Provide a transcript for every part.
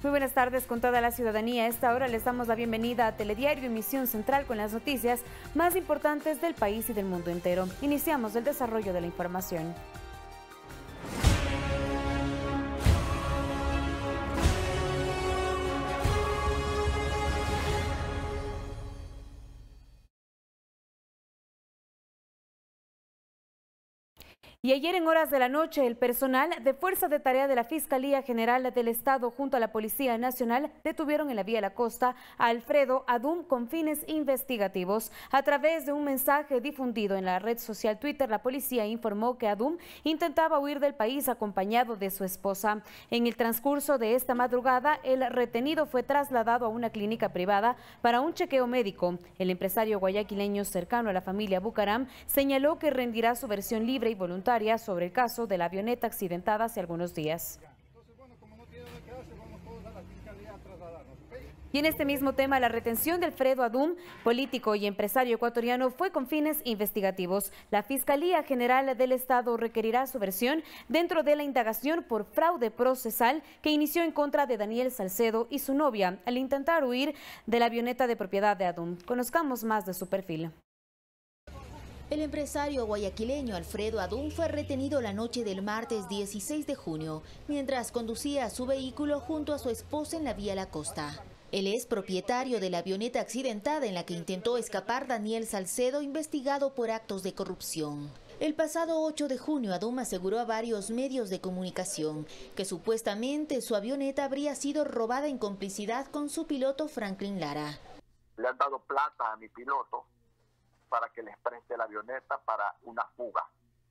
Muy buenas tardes con toda la ciudadanía. A esta hora les damos la bienvenida a Telediario Emisión Central con las noticias más importantes del país y del mundo entero. Iniciamos el desarrollo de la información. Y ayer en horas de la noche, el personal de Fuerza de Tarea de la Fiscalía General del Estado junto a la Policía Nacional detuvieron en la vía La Costa a Alfredo Adum con fines investigativos. A través de un mensaje difundido en la red social Twitter, la policía informó que Adum intentaba huir del país acompañado de su esposa. En el transcurso de esta madrugada, el retenido fue trasladado a una clínica privada para un chequeo médico. El empresario guayaquileño cercano a la familia Bucaram señaló que rendirá su versión libre y voluntaria sobre el caso de la avioneta accidentada hace algunos días. Y en este mismo tema, la retención de Alfredo Adum, político y empresario ecuatoriano, fue con fines investigativos. La Fiscalía General del Estado requerirá su versión dentro de la indagación por fraude procesal que inició en contra de Daniel Salcedo y su novia al intentar huir de la avioneta de propiedad de Adum. Conozcamos más de su perfil. El empresario guayaquileño Alfredo Adum fue retenido la noche del martes 16 de junio, mientras conducía su vehículo junto a su esposa en la vía La Costa. Él es propietario de la avioneta accidentada en la que intentó escapar Daniel Salcedo, investigado por actos de corrupción. El pasado 8 de junio, Adum aseguró a varios medios de comunicación que supuestamente su avioneta habría sido robada en complicidad con su piloto Franklin Lara. Le han dado plata a mi piloto para que les preste la avioneta para una fuga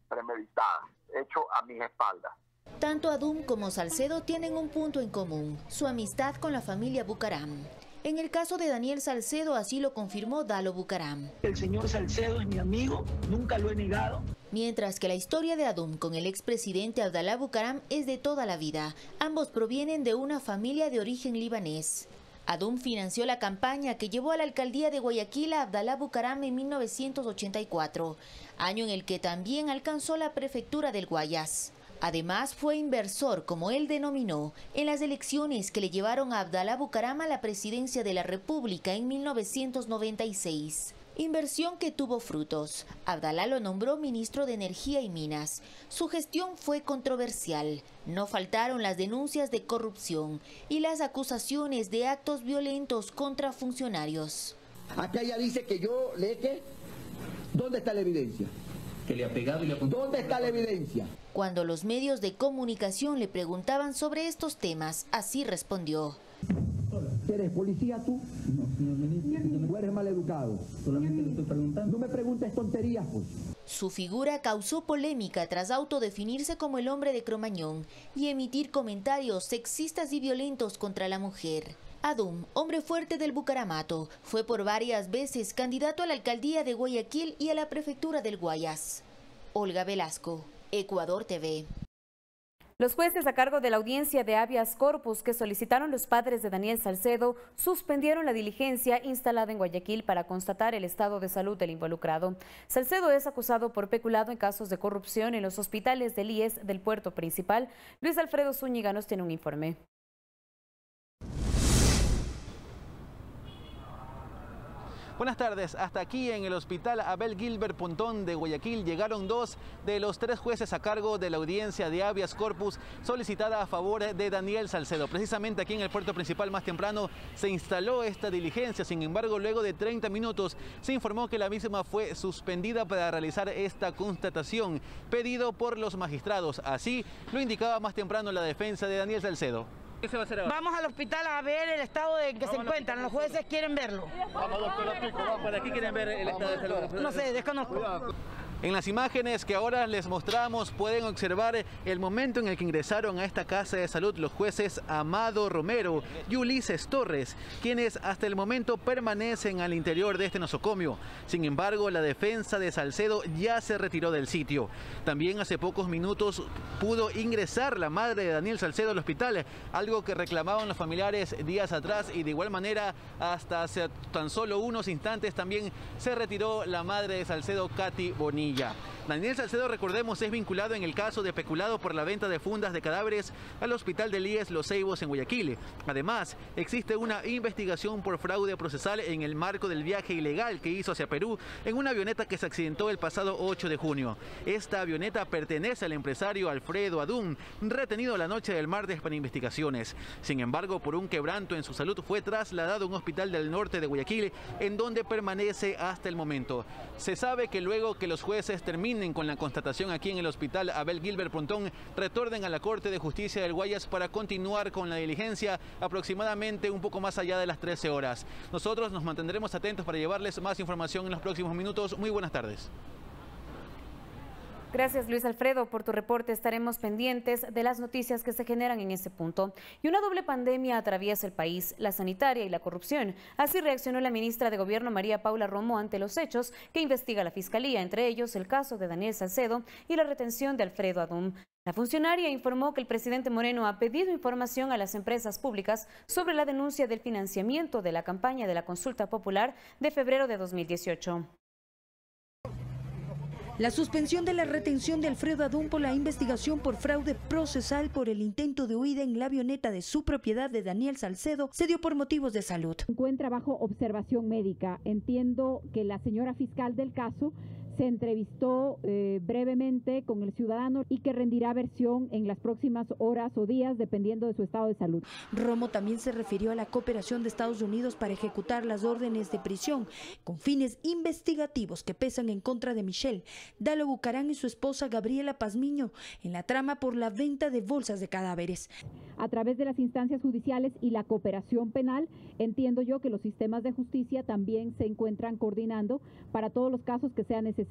premeditada, hecho a mis espaldas. Tanto Adum como Salcedo tienen un punto en común, su amistad con la familia Bucaram. En el caso de Daniel Salcedo, así lo confirmó Dalo Bucaram. El señor Salcedo es mi amigo, nunca lo he negado. Mientras que la historia de Adum con el expresidente Abdalá Bucaram es de toda la vida. Ambos provienen de una familia de origen libanés. Adum financió la campaña que llevó a la alcaldía de Guayaquil a Abdalá Bucaram en 1984, año en el que también alcanzó la prefectura del Guayas. Además, fue inversor, como él denominó, en las elecciones que le llevaron a Abdalá Bucaram a la presidencia de la República en 1996. Inversión que tuvo frutos. Abdalá lo nombró ministro de Energía y Minas. Su gestión fue controversial. No faltaron las denuncias de corrupción y las acusaciones de actos violentos contra funcionarios. Acá ella dice que yo le que... ¿Dónde está la evidencia? Que le ha pegado y le ha apuntado. ¿Dónde está la evidencia? Cuando los medios de comunicación le preguntaban sobre estos temas, así respondió. ¿Eres policía tú? No, señor ministro. ¿O eres maleducado? Solamente le estoy preguntando. No me preguntes tonterías, pues. Su figura causó polémica tras autodefinirse como el hombre de Cromañón y emitir comentarios sexistas y violentos contra la mujer. Adum, hombre fuerte del Bucaramato, fue por varias veces candidato a la alcaldía de Guayaquil y a la prefectura del Guayas. Olga Velasco, Ecuador TV. Los jueces a cargo de la audiencia de habeas corpus que solicitaron los padres de Daniel Salcedo suspendieron la diligencia instalada en Guayaquil para constatar el estado de salud del involucrado. Salcedo es acusado por peculado en casos de corrupción en los hospitales del IES del puerto principal. Luis Alfredo Zúñiga nos tiene un informe. Buenas tardes. Hasta aquí en el Hospital Abel Gilbert Pontón de Guayaquil llegaron 2 de los 3 jueces a cargo de la audiencia de habeas corpus solicitada a favor de Daniel Salcedo. Precisamente aquí en el puerto principal más temprano se instaló esta diligencia. Sin embargo, luego de 30 minutos se informó que la misma fue suspendida para realizar esta constatación, pedido por los magistrados. Así lo indicaba más temprano la defensa de Daniel Salcedo. ¿Qué se va a hacer ahora? Vamos al hospital a ver el estado en que se encuentran. Los jueces quieren verlo. Vamos, doctor, ¿para qué quieren ver el estado de salud? No sé, desconozco. En las imágenes que ahora les mostramos pueden observar el momento en el que ingresaron a esta casa de salud los jueces Amado Romero y Ulises Torres, quienes hasta el momento permanecen al interior de este nosocomio. Sin embargo, la defensa de Salcedo ya se retiró del sitio. También hace pocos minutos pudo ingresar la madre de Daniel Salcedo al hospital, algo que reclamaban los familiares días atrás, y de igual manera hasta hace tan solo unos instantes también se retiró la madre de Salcedo, Katy Bonilla. Pinilla. Daniel Salcedo, recordemos, es vinculado en el caso de peculado por la venta de fundas de cadáveres al hospital del IES Los Ceibos en Guayaquil. Además, existe una investigación por fraude procesal en el marco del viaje ilegal que hizo hacia Perú en una avioneta que se accidentó el pasado 8 de junio. Esta avioneta pertenece al empresario Alfredo Adún, retenido la noche del martes para investigaciones. Sin embargo, por un quebranto en su salud fue trasladado a un hospital del norte de Guayaquil, en donde permanece hasta el momento. Se sabe que luego que los jueces terminen con la constatación aquí en el hospital Abel Gilbert Pontón, retornen a la Corte de Justicia del Guayas para continuar con la diligencia aproximadamente un poco más allá de las 13 horas. Nosotros nos mantendremos atentos para llevarles más información en los próximos minutos. Muy buenas tardes. Gracias, Luis Alfredo, por tu reporte. Estaremos pendientes de las noticias que se generan en ese punto. Y una doble pandemia atraviesa el país, la sanitaria y la corrupción. Así reaccionó la ministra de Gobierno, María Paula Romo, ante los hechos que investiga la Fiscalía, entre ellos el caso de Daniel Salcedo y la retención de Alfredo Adún. La funcionaria informó que el presidente Moreno ha pedido información a las empresas públicas sobre la denuncia del financiamiento de la campaña de la consulta popular de febrero de 2018. La suspensión de la retención de Alfredo Adún por la investigación por fraude procesal por el intento de huida en la avioneta de su propiedad de Daniel Salcedo se dio por motivos de salud. Se encuentra bajo observación médica. Entiendo que la señora fiscal del caso se entrevistó brevemente con el ciudadano y que rendirá versión en las próximas horas o días dependiendo de su estado de salud. Romo también se refirió a la cooperación de Estados Unidos para ejecutar las órdenes de prisión con fines investigativos que pesan en contra de Michelle Dalo Bucaram y su esposa Gabriela Pazmiño en la trama por la venta de bolsas de cadáveres. A través de las instancias judiciales y la cooperación penal, entiendo yo que los sistemas de justicia también se encuentran coordinando para todos los casos que sean necesarios.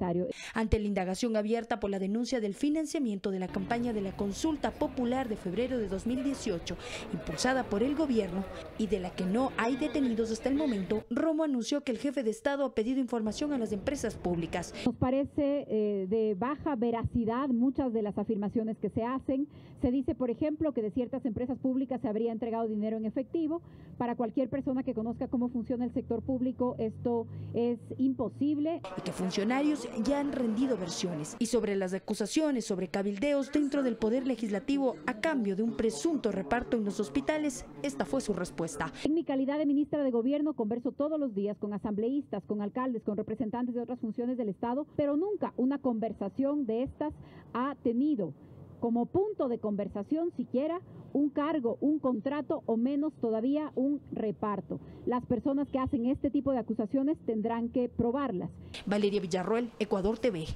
Ante la indagación abierta por la denuncia del financiamiento de la campaña de la consulta popular de febrero de 2018, impulsada por el gobierno y de la que no hay detenidos hasta el momento, Romo anunció que el jefe de Estado ha pedido información a las empresas públicas. Nos parece de baja veracidad muchas de las afirmaciones que se hacen. Se dice, por ejemplo, que de ciertas empresas públicas se habría entregado dinero en efectivo. Para cualquier persona que conozca cómo funciona el sector público, esto es imposible. Y que funcionarios ya han rendido versiones. Y sobre las acusaciones sobre cabildeos dentro del Poder Legislativo a cambio de un presunto reparto en los hospitales, esta fue su respuesta. En mi calidad de ministra de Gobierno converso todos los días con asambleístas, con alcaldes, con representantes de otras funciones del Estado, pero nunca una conversación de estas ha tenido como punto de conversación siquiera un cargo, un contrato o menos todavía un reparto. Las personas que hacen este tipo de acusaciones tendrán que probarlas. Valeria Villarroel, Ecuador TV.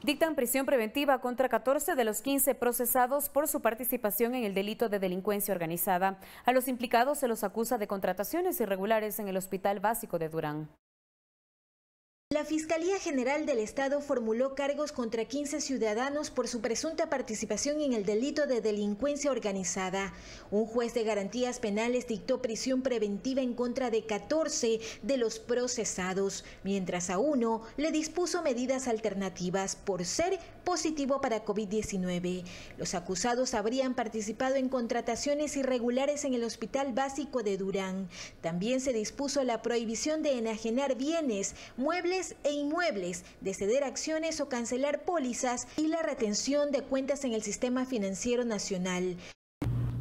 Dictan prisión preventiva contra 14 de los 15 procesados por su participación en el delito de delincuencia organizada. A los implicados se los acusa de contrataciones irregulares en el Hospital Básico de Durán. La Fiscalía General del Estado formuló cargos contra 15 ciudadanos por su presunta participación en el delito de delincuencia organizada. Un juez de garantías penales dictó prisión preventiva en contra de 14 de los procesados, mientras a uno le dispuso medidas alternativas por ser positivo para COVID-19. Los acusados habrían participado en contrataciones irregulares en el Hospital Básico de Durán. También se dispuso la prohibición de enajenar bienes, muebles e inmuebles, de ceder acciones o cancelar pólizas y la retención de cuentas en el sistema financiero nacional.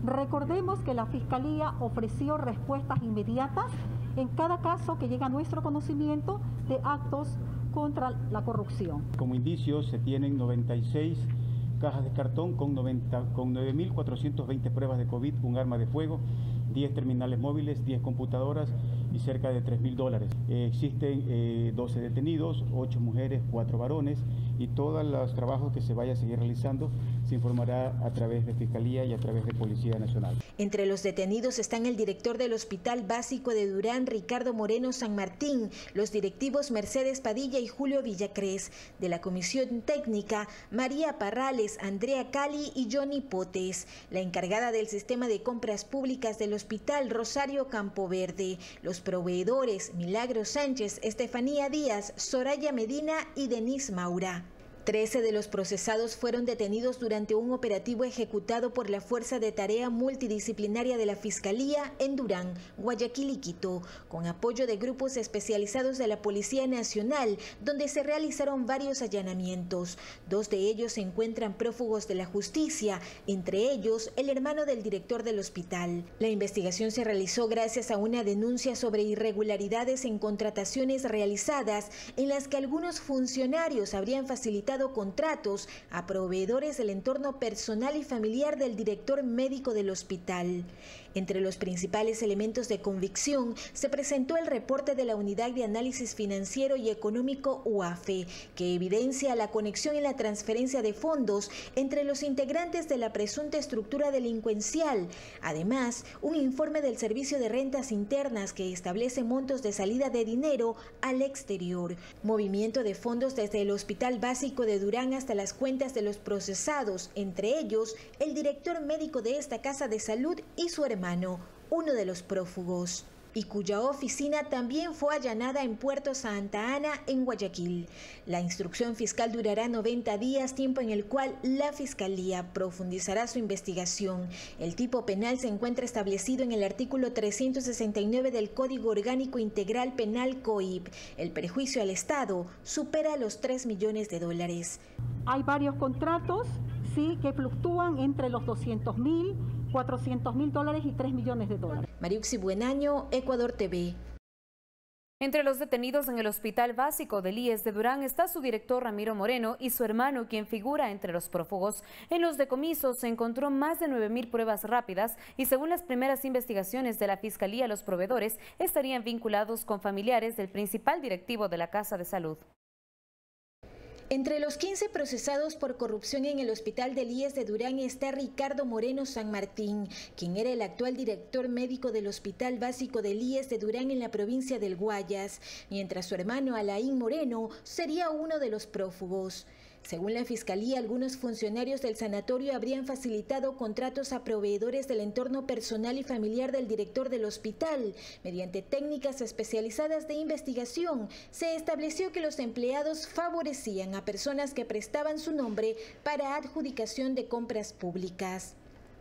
Recordemos que la Fiscalía ofreció respuestas inmediatas en cada caso que llega a nuestro conocimiento de actos contra la corrupción. Como indicios se tienen 96 cajas de cartón con 9.420 pruebas de COVID, un arma de fuego, 10 terminales móviles, 10 computadoras y cerca de $3.000. Existen 12 detenidos, 8 mujeres, 4 varones, y todos los trabajos que se vaya a seguir realizando se informará a través de Fiscalía y a través de Policía Nacional. Entre los detenidos están el director del Hospital Básico de Durán, Ricardo Moreno San Martín, los directivos Mercedes Padilla y Julio Villacrés, de la Comisión Técnica, María Parrales, Andrea Cali y Johnny Potes, la encargada del sistema de compras públicas del Hospital, Rosario Campoverde, los proveedores Milagro Sánchez, Estefanía Díaz, Soraya Medina y Denise Maura. 13 de los procesados fueron detenidos durante un operativo ejecutado por la Fuerza de Tarea Multidisciplinaria de la Fiscalía en Durán, Guayaquil y Quito, con apoyo de grupos especializados de la Policía Nacional, donde se realizaron varios allanamientos. 2 de ellos se encuentran prófugos de la justicia, entre ellos el hermano del director del hospital. La investigación se realizó gracias a una denuncia sobre irregularidades en contrataciones realizadas, en las que algunos funcionarios habrían facilitado contratos a proveedores del entorno personal y familiar del director médico del hospital. Entre los principales elementos de convicción se presentó el reporte de la Unidad de Análisis Financiero y Económico UAFE, que evidencia la conexión en la transferencia de fondos entre los integrantes de la presunta estructura delincuencial. Además, un informe del Servicio de Rentas Internas que establece montos de salida de dinero al exterior, movimiento de fondos desde el Hospital Básico de Durán hasta las cuentas de los procesados, entre ellos el director médico de esta casa de salud y su hermano, uno de los prófugos, y cuya oficina también fue allanada en Puerto Santa Ana, en Guayaquil. La instrucción fiscal durará 90 días, tiempo en el cual la Fiscalía profundizará su investigación. El tipo penal se encuentra establecido en el artículo 369 del Código Orgánico Integral Penal COIP. El perjuicio al Estado supera los $3 millones. Hay varios contratos, sí, que fluctúan entre los $200.000, $400.000 y $3 millones. Mariuxi Buenaño, Ecuador TV. Entre los detenidos en el Hospital Básico del IES de Durán está su director Ramiro Moreno y su hermano, quien figura entre los prófugos. En los decomisos se encontró más de 9.000 pruebas rápidas y según las primeras investigaciones de la Fiscalía, los proveedores estarían vinculados con familiares del principal directivo de la Casa de Salud. Entre los 15 procesados por corrupción en el Hospital del IES de Durán está Ricardo Moreno San Martín, quien era el actual director médico del Hospital Básico del IES de Durán en la provincia del Guayas, mientras su hermano Alain Moreno sería uno de los prófugos. Según la Fiscalía, algunos funcionarios del sanatorio habrían facilitado contratos a proveedores del entorno personal y familiar del director del hospital. Mediante técnicas especializadas de investigación, se estableció que los empleados favorecían a personas que prestaban su nombre para adjudicación de compras públicas.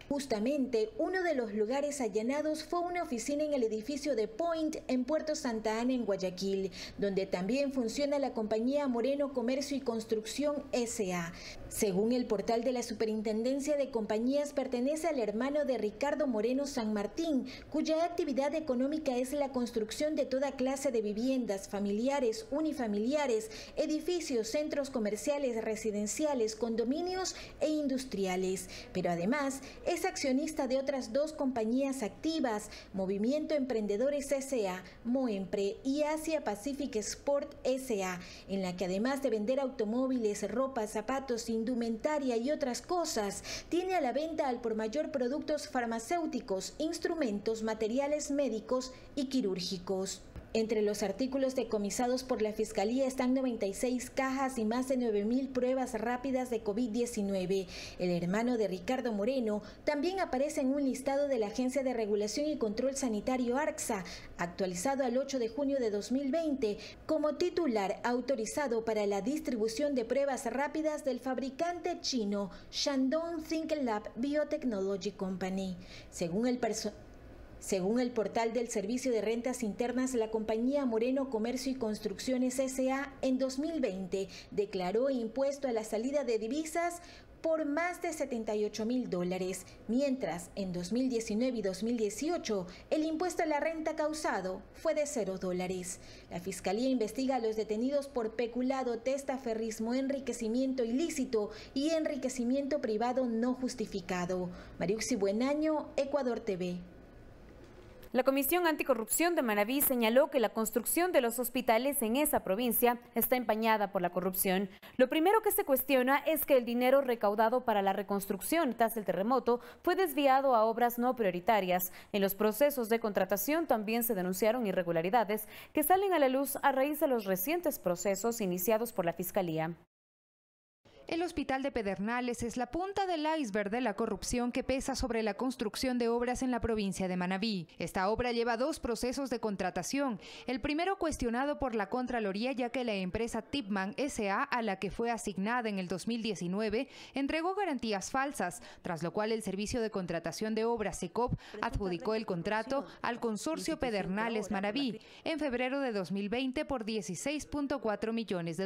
Justamente, uno de los lugares allanados fue una oficina en el edificio de Point en Puerto Santa Ana, en Guayaquil, donde también funciona la compañía Moreno Comercio y Construcción S.A. Según el portal de la Superintendencia de Compañías, pertenece al hermano de Ricardo Moreno San Martín, cuya actividad económica es la construcción de toda clase de viviendas familiares, unifamiliares, edificios, centros comerciales, residenciales, condominios e industriales. Pero además es accionista de otras 2 compañías activas, Movimiento Emprendedores S.A., Moempre y Asia Pacific Export S.A., en la que además de vender automóviles, ropa, zapatos, indumentaria y otras cosas, tiene a la venta al por mayor productos farmacéuticos, instrumentos, materiales médicos y quirúrgicos. Entre los artículos decomisados por la Fiscalía están 96 cajas y más de 9.000 pruebas rápidas de COVID-19. El hermano de Ricardo Moreno también aparece en un listado de la Agencia de Regulación y Control Sanitario ARCSA, actualizado al 8 de junio de 2020, como titular autorizado para la distribución de pruebas rápidas del fabricante chino Shandong Thinklab Biotechnology Company. Según el portal del Servicio de Rentas Internas, la compañía Moreno Comercio y Construcciones S.A. en 2020 declaró impuesto a la salida de divisas por más de $78.000, mientras en 2019 y 2018 el impuesto a la renta causado fue de $0. La Fiscalía investiga a los detenidos por peculado, testaferrismo, enriquecimiento ilícito y enriquecimiento privado no justificado. Mariuxi Buenaño, Ecuador TV. La Comisión Anticorrupción de Manabí señaló que la construcción de los hospitales en esa provincia está empañada por la corrupción. Lo primero que se cuestiona es que el dinero recaudado para la reconstrucción tras el terremoto fue desviado a obras no prioritarias. En los procesos de contratación también se denunciaron irregularidades que salen a la luz a raíz de los recientes procesos iniciados por la Fiscalía. El hospital de Pedernales es la punta del iceberg de la corrupción que pesa sobre la construcción de obras en la provincia de Manabí. Esta obra lleva 2 procesos de contratación. El primero cuestionado por la Contraloría, ya que la empresa Tipman S.A., a la que fue asignada en el 2019, entregó garantías falsas, tras lo cual el Servicio de Contratación de Obras SECOP adjudicó el contrato al consorcio Pedernales Manabí en febrero de 2020 por $16.4 millones.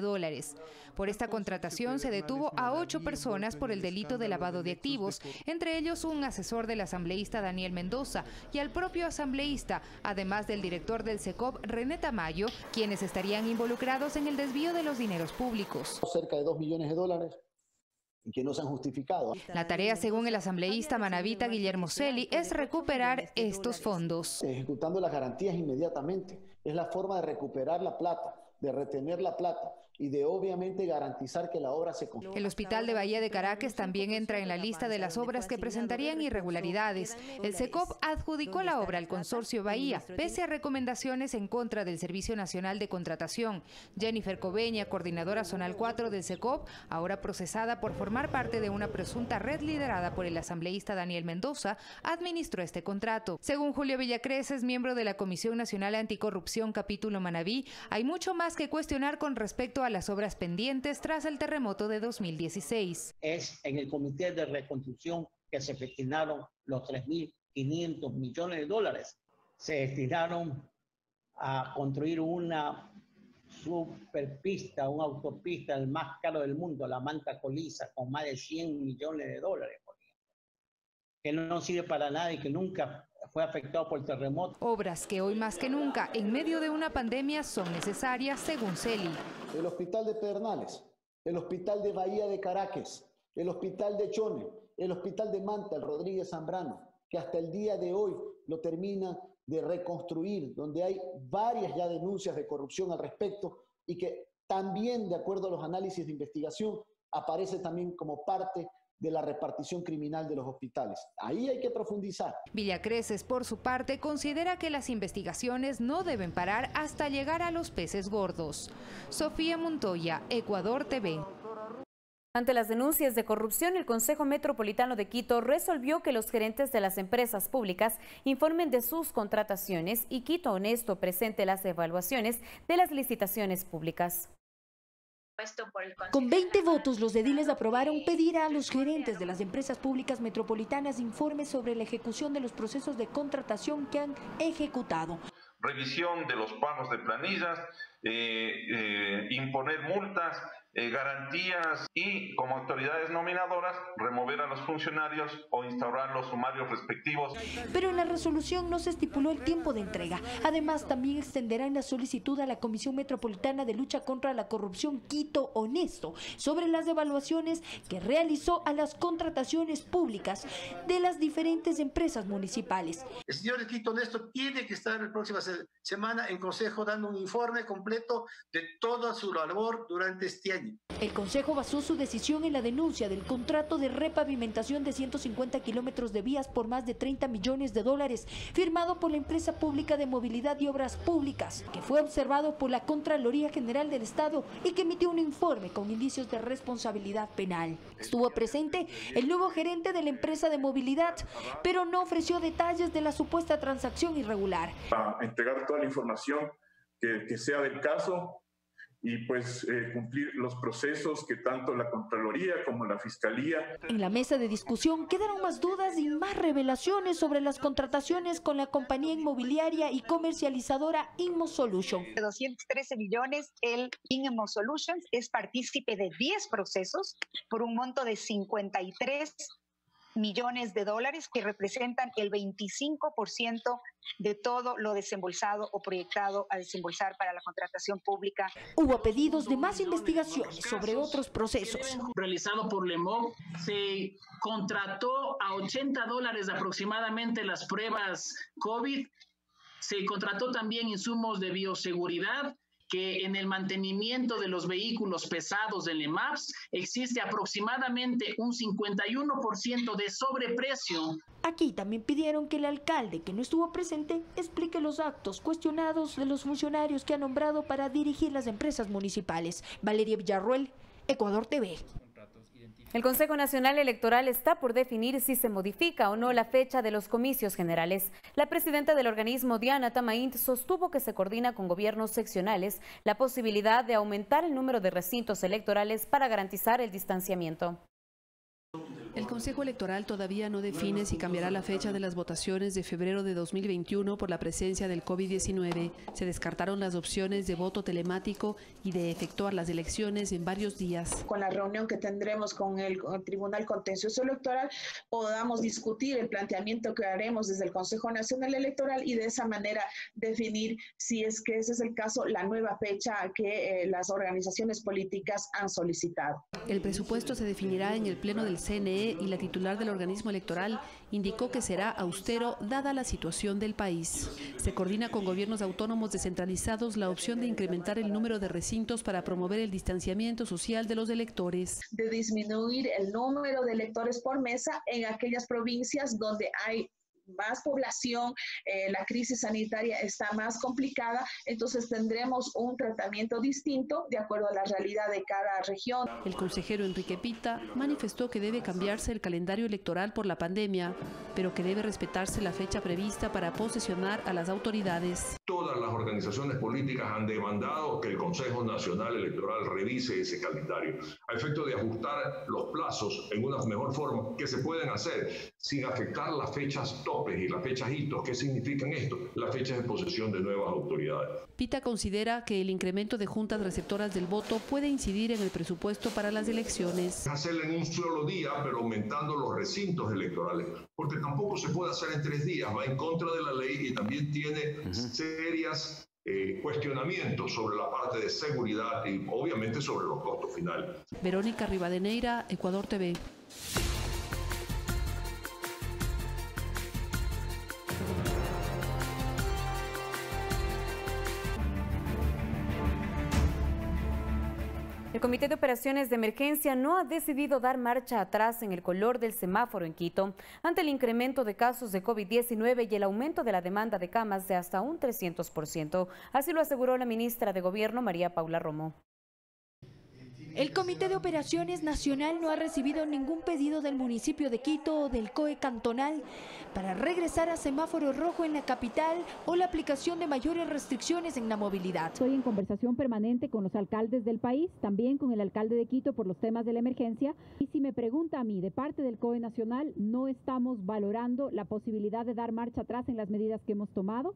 Por esta contratación se detuvo a 8 personas por el delito de lavado de activos, entre ellos un asesor del asambleísta Daniel Mendoza y al propio asambleísta, además del director del SECOP, René Tamayo, quienes estarían involucrados en el desvío de los dineros públicos. Cerca de $2 millones que no se han justificado. La tarea, según el asambleísta manabita Guillermo Celi, es recuperar estos fondos. Ejecutando las garantías inmediatamente. Es la forma de recuperar la plata, de retener la plata y de obviamente garantizar que la obra se concluya. El Hospital de Bahía de Caracas también entra en la lista de las obras que presentarían irregularidades. El SECOP adjudicó la obra al consorcio Bahía, pese a recomendaciones en contra del Servicio Nacional de Contratación. Jennifer Coveña, coordinadora zonal 4 del SECOP, ahora procesada por formar parte de una presunta red liderada por el asambleísta Daniel Mendoza, administró este contrato. Según Julio Villacreces, miembro de la Comisión Nacional Anticorrupción Capítulo Manabí, hay mucho más que cuestionar con respecto a las obras pendientes tras el terremoto de 2016. Es en el Comité de Reconstrucción que se destinaron los $3.500 millones. Se destinaron a construir una superpista, una autopista, el más caro del mundo, la Manta Coliza, con más de $100 millones, que no sirve para nada y que nunca fue afectado por el terremoto. Obras que hoy más que nunca, en medio de una pandemia, son necesarias, según Celi. El hospital de Pedernales, el hospital de Bahía de Caracas, el hospital de Chone, el hospital de Manta, el Rodríguez Zambrano, que hasta el día de hoy lo termina de reconstruir, donde hay varias ya denuncias de corrupción al respecto y que también, de acuerdo a los análisis de investigación, aparece también como parte de la repartición criminal de los hospitales. Ahí hay que profundizar. Villacreces, por su parte, considera que las investigaciones no deben parar hasta llegar a los peces gordos. Sofía Montoya, Ecuador TV. Ante las denuncias de corrupción, el Consejo Metropolitano de Quito resolvió que los gerentes de las empresas públicas informen de sus contrataciones y Quito Honesto presente las evaluaciones de las licitaciones públicas. Con 20 votos, los ediles aprobaron pedir a los gerentes de las empresas públicas metropolitanas informes sobre la ejecución de los procesos de contratación que han ejecutado. Revisión de los pagos de planillas, imponer multas, garantías y, como autoridades nominadoras, remover a los funcionarios o instaurar los sumarios respectivos. Pero en la resolución no se estipuló el tiempo de entrega. Además, también extenderán la solicitud a la Comisión Metropolitana de Lucha contra la Corrupción Quito Honesto sobre las evaluaciones que realizó a las contrataciones públicas de las diferentes empresas municipales. El señor Quito Honesto tiene que estar la próxima semana en Consejo dando un informe completo de toda su labor durante este año. El Consejo basó su decisión en la denuncia del contrato de repavimentación de 150 kilómetros de vías por más de $30 millones, firmado por la Empresa Pública de Movilidad y Obras Públicas, que fue observado por la Contraloría General del Estado y que emitió un informe con indicios de responsabilidad penal. Estuvo presente el nuevo gerente de la empresa de movilidad, pero no ofreció detalles de la supuesta transacción irregular. A entregar toda la información que sea del caso y pues cumplir los procesos que tanto la Contraloría como la Fiscalía. En la mesa de discusión quedaron más dudas y más revelaciones sobre las contrataciones con la compañía inmobiliaria y comercializadora Inmosolution. De 213 millones, el Inmosolutions es partícipe de 10 procesos por un monto de $53 millones que representan el 25% de todo lo desembolsado o proyectado a desembolsar para la contratación pública. Hubo pedidos de más investigaciones sobre otros procesos. Realizado por LEMOV, se contrató a $80 aproximadamente las pruebas COVID, se contrató también insumos de bioseguridad, que en el mantenimiento de los vehículos pesados del EMAPS existe aproximadamente un 51% de sobreprecio. Aquí también pidieron que el alcalde, que no estuvo presente, explique los actos cuestionados de los funcionarios que ha nombrado para dirigir las empresas municipales. Valeria Villarruel, Ecuador TV. El Consejo Nacional Electoral está por definir si se modifica o no la fecha de los comicios generales. La presidenta del organismo, Diana Tamaint, sostuvo que se coordina con gobiernos seccionales la posibilidad de aumentar el número de recintos electorales para garantizar el distanciamiento. El Consejo Electoral todavía no define si cambiará la fecha de las votaciones de febrero de 2021 por la presencia del COVID-19. Se descartaron las opciones de voto telemático y de efectuar las elecciones en varios días. Con la reunión que tendremos con el Tribunal Contencioso Electoral podamos discutir el planteamiento que haremos desde el Consejo Nacional Electoral y de esa manera definir, si es que ese es el caso, la nueva fecha que las organizaciones políticas han solicitado. El presupuesto se definirá en el Pleno del CNE y la titular del organismo electoral indicó que será austero dada la situación del país. Se coordina con gobiernos autónomos descentralizados la opción de incrementar el número de recintos para promover el distanciamiento social de los electores. De disminuir el número de electores por mesa en aquellas provincias donde hay más población, la crisis sanitaria está más complicada, entonces tendremos un tratamiento distinto de acuerdo a la realidad de cada región. El consejero Enrique Pita manifestó que debe cambiarse el calendario electoral por la pandemia, pero que debe respetarse la fecha prevista para posesionar a las autoridades. Todas las organizaciones políticas han demandado que el Consejo Nacional Electoral revise ese calendario a efecto de ajustar los plazos en una mejor forma que se pueden hacer sin afectar las fechas topes y las fechas hitos. ¿Qué significan esto? Las fechas de posesión de nuevas autoridades. Pita considera que el incremento de juntas receptoras del voto puede incidir en el presupuesto para las elecciones. Hacerlo en un solo día, pero aumentando los recintos electorales, porque tampoco se puede hacer en 3 días, va en contra de la ley y también tiene serias cuestionamientos sobre la parte de seguridad y obviamente sobre los costos finales. Verónica Rivadeneira, Ecuador TV. El Comité de Operaciones de Emergencia no ha decidido dar marcha atrás en el color del semáforo en Quito ante el incremento de casos de COVID-19 y el aumento de la demanda de camas de hasta un 300%. Así lo aseguró la ministra de Gobierno, María Paula Romo. El Comité de Operaciones Nacional no ha recibido ningún pedido del municipio de Quito o del COE cantonal para regresar a semáforo rojo en la capital o la aplicación de mayores restricciones en la movilidad. Estoy en conversación permanente con los alcaldes del país, también con el alcalde de Quito por los temas de la emergencia. Y si me pregunta a mí, de parte del COE nacional, no estamos valorando la posibilidad de dar marcha atrás en las medidas que hemos tomado.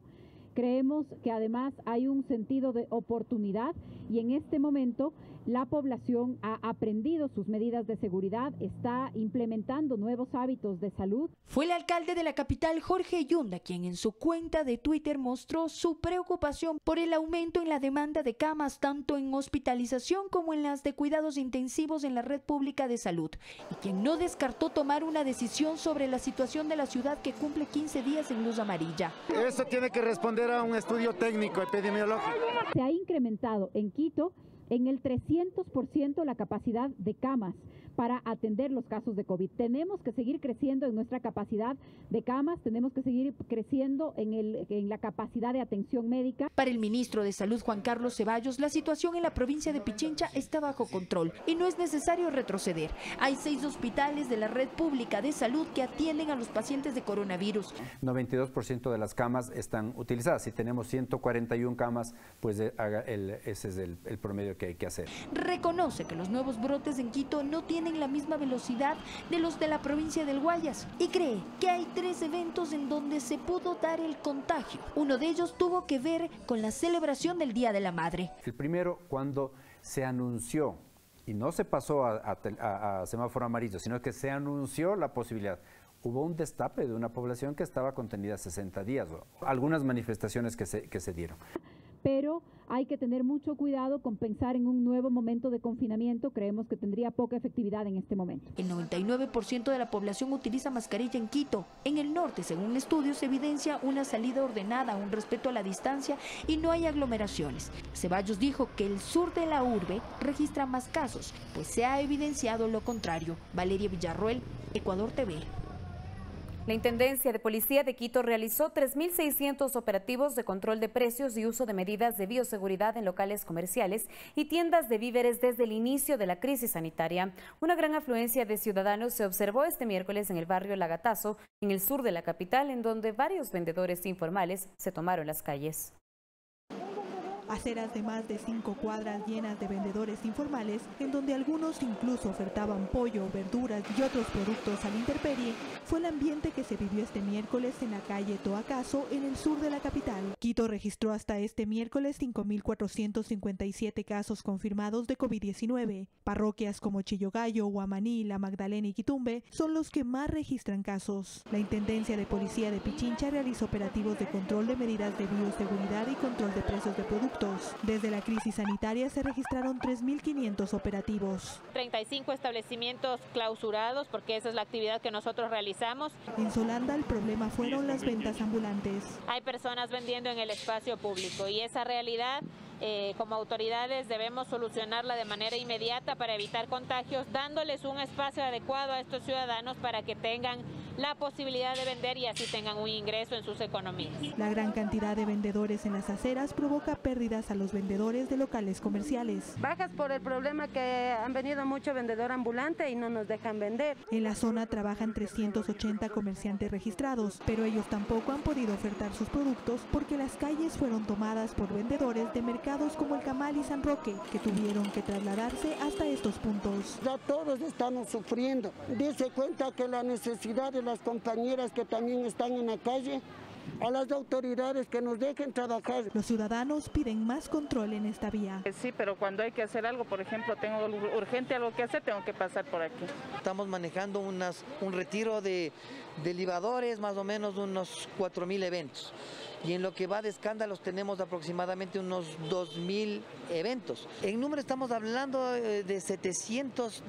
Creemos que además hay un sentido de oportunidad y en este momento la población ha aprendido sus medidas de seguridad, está implementando nuevos hábitos de salud. Fue el alcalde de la capital, Jorge Yunda, quien en su cuenta de Twitter mostró su preocupación por el aumento en la demanda de camas, tanto en hospitalización como en las de cuidados intensivos en la red pública de salud, y quien no descartó tomar una decisión sobre la situación de la ciudad que cumple 15 días en luz amarilla. Eso tiene que responder a un estudio técnico epidemiológico. Se ha incrementado en Quito en el 300% la capacidad de camas para atender los casos de COVID. Tenemos que seguir creciendo en nuestra capacidad de camas, tenemos que seguir creciendo en la capacidad de atención médica. Para el ministro de Salud, Juan Carlos Ceballos, la situación en la provincia de Pichincha está bajo control y no es necesario retroceder. Hay 6 hospitales de la red pública de salud que atienden a los pacientes de coronavirus. 92% de las camas están utilizadas. Si tenemos 141 camas, pues ese es el promedio que hay que hacer. Reconoce que los nuevos brotes en Quito no tienen la misma velocidad de los de la provincia del Guayas y cree que hay 3 eventos en donde se pudo dar el contagio. Uno de ellos tuvo que ver con la celebración del Día de la Madre. El primero, cuando se anunció, y no se pasó a semáforo amarillo, sino que se anunció la posibilidad. Hubo un destape de una población que estaba contenida 60 días, algunas manifestaciones que se dieron. Pero hay que tener mucho cuidado con pensar en un nuevo momento de confinamiento. Creemos que tendría poca efectividad en este momento. El 99% de la población utiliza mascarilla en Quito. En el norte, según estudios, se evidencia una salida ordenada, un respeto a la distancia y no hay aglomeraciones. Ceballos dijo que el sur de la urbe registra más casos, pues se ha evidenciado lo contrario. Valeria Villarroel, Ecuador TV. La Intendencia de Policía de Quito realizó 3.600 operativos de control de precios y uso de medidas de bioseguridad en locales comerciales y tiendas de víveres desde el inicio de la crisis sanitaria. Una gran afluencia de ciudadanos se observó este miércoles en el barrio Lagatazo, en el sur de la capital, en donde varios vendedores informales se tomaron las calles. Aceras de más de 5 cuadras llenas de vendedores informales, en donde algunos incluso ofertaban pollo, verduras y otros productos a la intemperie, fue el ambiente que se vivió este miércoles en la calle Toacaso, en el sur de la capital. Quito registró hasta este miércoles 5.457 casos confirmados de COVID-19. Parroquias como Chillogallo, Huamaní, La Magdalena y Quitumbe son los que más registran casos. La Intendencia de Policía de Pichincha realizó operativos de control de medidas de bioseguridad y control de precios de productos. Desde la crisis sanitaria se registraron 3.500 operativos. 35 establecimientos clausurados, porque esa es la actividad que nosotros realizamos. En Solanda el problema fueron las ventas ambulantes. Hay personas vendiendo en el espacio público y esa realidad como autoridades debemos solucionarla de manera inmediata para evitar contagios, dándoles un espacio adecuado a estos ciudadanos para que tengan la posibilidad de vender y así tengan un ingreso en sus economías. La gran cantidad de vendedores en las aceras provoca pérdidas a los vendedores de locales comerciales. Bajas por el problema que han venido mucho vendedor ambulante y no nos dejan vender. En la zona trabajan 380 comerciantes registrados, pero ellos tampoco han podido ofertar sus productos porque las calles fueron tomadas por vendedores de mercados como El Camal y San Roque, que tuvieron que trasladarse hasta estos puntos. Ya todos estamos sufriendo. Dice cuenta que la necesidad de las compañeras que también están en la calle, a las autoridades que nos dejen trabajar. Los ciudadanos piden más control en esta vía. Sí, pero cuando hay que hacer algo, por ejemplo, tengo urgente algo que hacer, tengo que pasar por aquí. Estamos manejando un retiro de libadores, más o menos unos 4.000 eventos. Y en lo que va de escándalos tenemos aproximadamente unos 2.000 eventos. En número estamos hablando de 700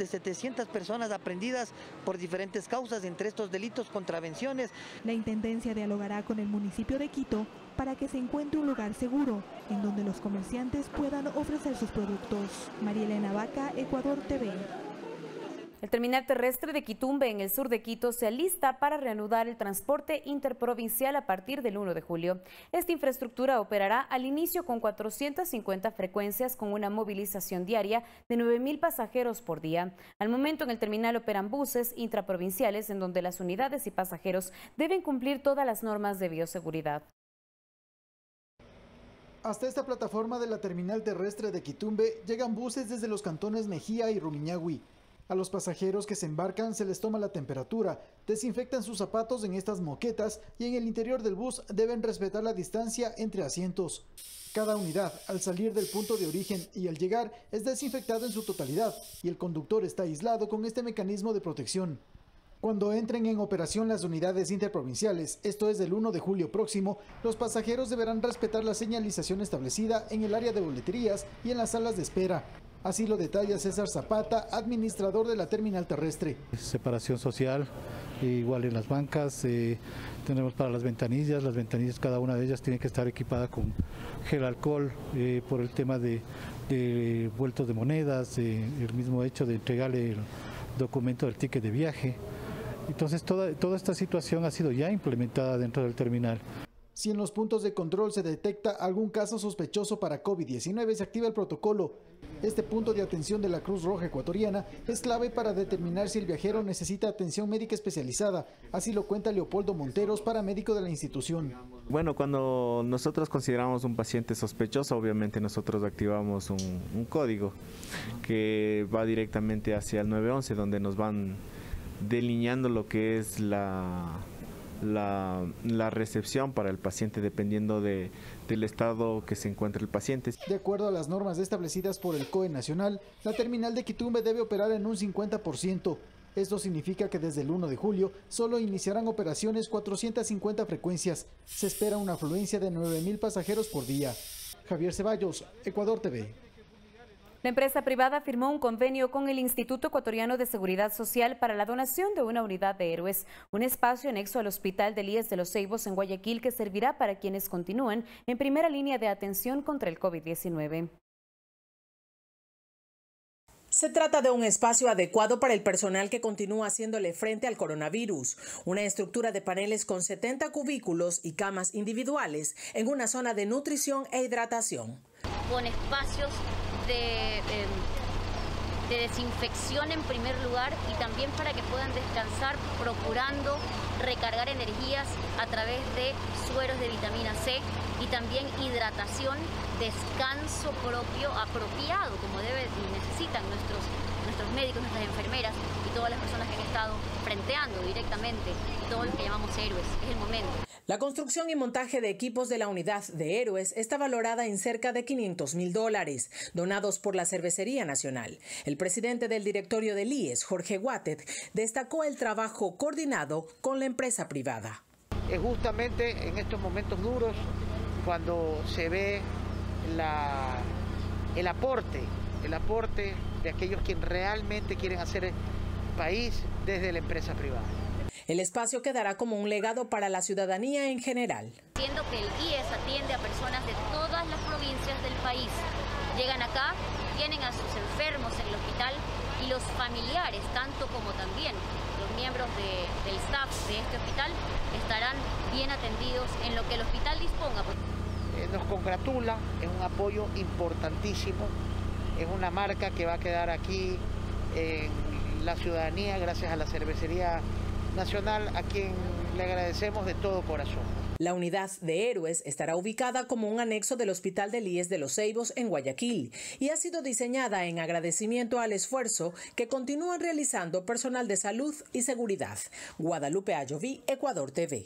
personas aprendidas por diferentes causas, entre estos delitos, contravenciones. La Intendencia dialogará con el municipio de Quito para que se encuentre un lugar seguro en donde los comerciantes puedan ofrecer sus productos. María Elena Vaca, Ecuador TV. El terminal terrestre de Quitumbe en el sur de Quito se alista para reanudar el transporte interprovincial a partir del 1 de julio. Esta infraestructura operará al inicio con 450 frecuencias con una movilización diaria de 9.000 pasajeros por día. Al momento en el terminal operan buses intraprovinciales en donde las unidades y pasajeros deben cumplir todas las normas de bioseguridad. Hasta esta plataforma de la terminal terrestre de Quitumbe llegan buses desde los cantones Mejía y Rumiñahui. A los pasajeros que se embarcan se les toma la temperatura, desinfectan sus zapatos en estas moquetas y en el interior del bus deben respetar la distancia entre asientos. Cada unidad, al salir del punto de origen y al llegar, es desinfectada en su totalidad y el conductor está aislado con este mecanismo de protección. Cuando entren en operación las unidades interprovinciales, esto es del 1 de julio próximo, los pasajeros deberán respetar la señalización establecida en el área de boleterías y en las salas de espera. Así lo detalla César Zapata, administrador de la terminal terrestre. Separación social, igual en las bancas, tenemos para las ventanillas cada una de ellas tiene que estar equipada con gel alcohol por el tema de vueltos de monedas, el mismo hecho de entregarle el documento del ticket de viaje. Entonces toda esta situación ha sido ya implementada dentro del terminal. Si en los puntos de control se detecta algún caso sospechoso para COVID-19, se activa el protocolo. Este punto de atención de la Cruz Roja Ecuatoriana es clave para determinar si el viajero necesita atención médica especializada. Así lo cuenta Leopoldo Monteros, paramédico de la institución. Bueno, cuando nosotros consideramos un paciente sospechoso, obviamente nosotros activamos un código que va directamente hacia el 911, donde nos van delineando lo que es la recepción para el paciente dependiendo del estado que se encuentre el paciente. De acuerdo a las normas establecidas por el COE nacional, la terminal de Quitumbe debe operar en un 50%. Esto significa que desde el 1 de julio solo iniciarán operaciones 450 frecuencias. Se espera una afluencia de 9.000 pasajeros por día. Javier Ceballos, Ecuador TV. La empresa privada firmó un convenio con el Instituto Ecuatoriano de Seguridad Social para la donación de una unidad de héroes, un espacio anexo al Hospital de IES de Los Ceibos en Guayaquil que servirá para quienes continúen en primera línea de atención contra el COVID-19. Se trata de un espacio adecuado para el personal que continúa haciéndole frente al coronavirus. Una estructura de paneles con 70 cubículos y camas individuales en una zona de nutrición e hidratación. Con espacios de desinfección en primer lugar y también para que puedan descansar procurando recargar energías a través de sueros de vitamina C y también hidratación, descanso propio apropiado como debe y necesitan nuestros médicos, nuestras enfermeras y todas las personas que han estado frenteando directamente todo lo que llamamos héroes. Es el momento. La construcción y montaje de equipos de la unidad de Héroes está valorada en cerca de $500,000, donados por la Cervecería Nacional. El presidente del directorio del IES, Jorge Guatet, destacó el trabajo coordinado con la empresa privada. Es justamente en estos momentos duros cuando se ve el aporte de aquellos que realmente quieren hacer país desde la empresa privada. El espacio quedará como un legado para la ciudadanía en general. Siendo que el IES atiende a personas de todas las provincias del país. Llegan acá, tienen a sus enfermos en el hospital y los familiares, tanto como también los miembros del staff de este hospital, estarán bien atendidos en lo que el hospital disponga. Nos congratula, es un apoyo importantísimo, es una marca que va a quedar aquí en la ciudadanía gracias a la Cervecería Nacional, a quien le agradecemos de todo corazón. La unidad de Héroes estará ubicada como un anexo del Hospital del IES de Los Ceibos en Guayaquil y ha sido diseñada en agradecimiento al esfuerzo que continúan realizando personal de salud y seguridad. Guadalupe Ayoví, Ecuador TV.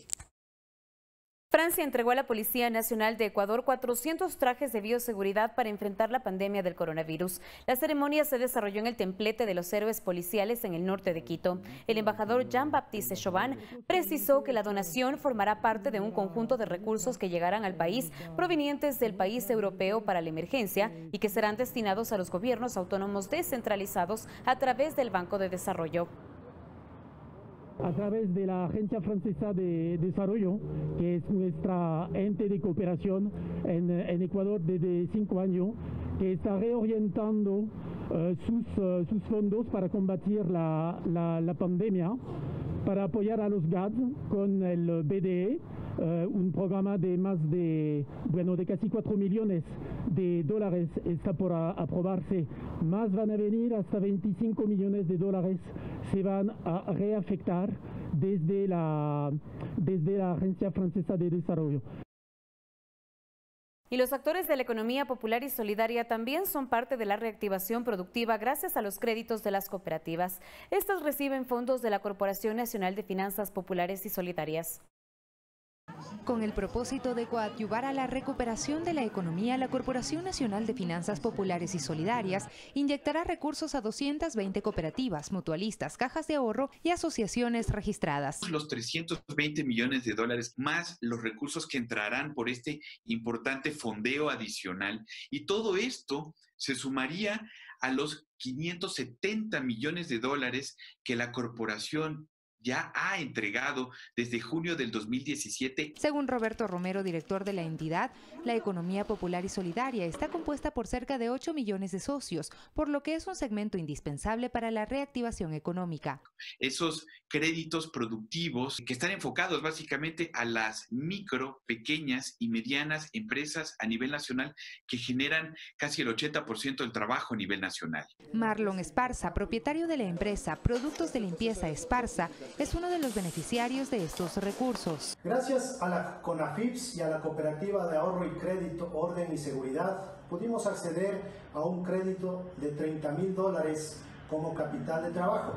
Francia entregó a la Policía Nacional de Ecuador 400 trajes de bioseguridad para enfrentar la pandemia del coronavirus. La ceremonia se desarrolló en el templete de los héroes policiales en el norte de Quito. El embajador Jean-Baptiste Chauvin precisó que la donación formará parte de un conjunto de recursos que llegarán al país provenientes del país europeo para la emergencia y que serán destinados a los gobiernos autónomos descentralizados a través del Banco de Desarrollo. A través de la Agencia Francesa de Desarrollo, que es nuestra ente de cooperación en Ecuador desde 5 años, que está reorientando sus fondos para combatir la pandemia, para apoyar a los GAD con el BDE, un programa de de casi 4 millones de dólares está por aprobarse, más van a venir, hasta 25 millones de dólares se van a reafectar desde la Agencia Francesa de Desarrollo. Y los actores de la economía popular y solidaria también son parte de la reactivación productiva gracias a los créditos de las cooperativas. Estas reciben fondos de la Corporación Nacional de Finanzas Populares y Solidarias. Con el propósito de coadyuvar a la recuperación de la economía, la Corporación Nacional de Finanzas Populares y Solidarias inyectará recursos a 220 cooperativas, mutualistas, cajas de ahorro y asociaciones registradas. Los 320 millones de dólares más los recursos que entrarán por este importante fondeo adicional, y todo esto se sumaría a los 570 millones de dólares que la corporación ya ha entregado desde junio del 2017. Según Roberto Romero, director de la entidad, la economía popular y solidaria está compuesta por cerca de 8 millones de socios, por lo que es un segmento indispensable para la reactivación económica. Esos créditos productivos que están enfocados básicamente a las micro, pequeñas y medianas empresas a nivel nacional que generan casi el 80% del trabajo a nivel nacional. Marlon Esparza, propietario de la empresa Productos de Limpieza Esparza, es uno de los beneficiarios de estos recursos. Gracias a la CONAFIPS y a la Cooperativa de Ahorro y Crédito Orden y Seguridad, pudimos acceder a un crédito de $30,000 como capital de trabajo.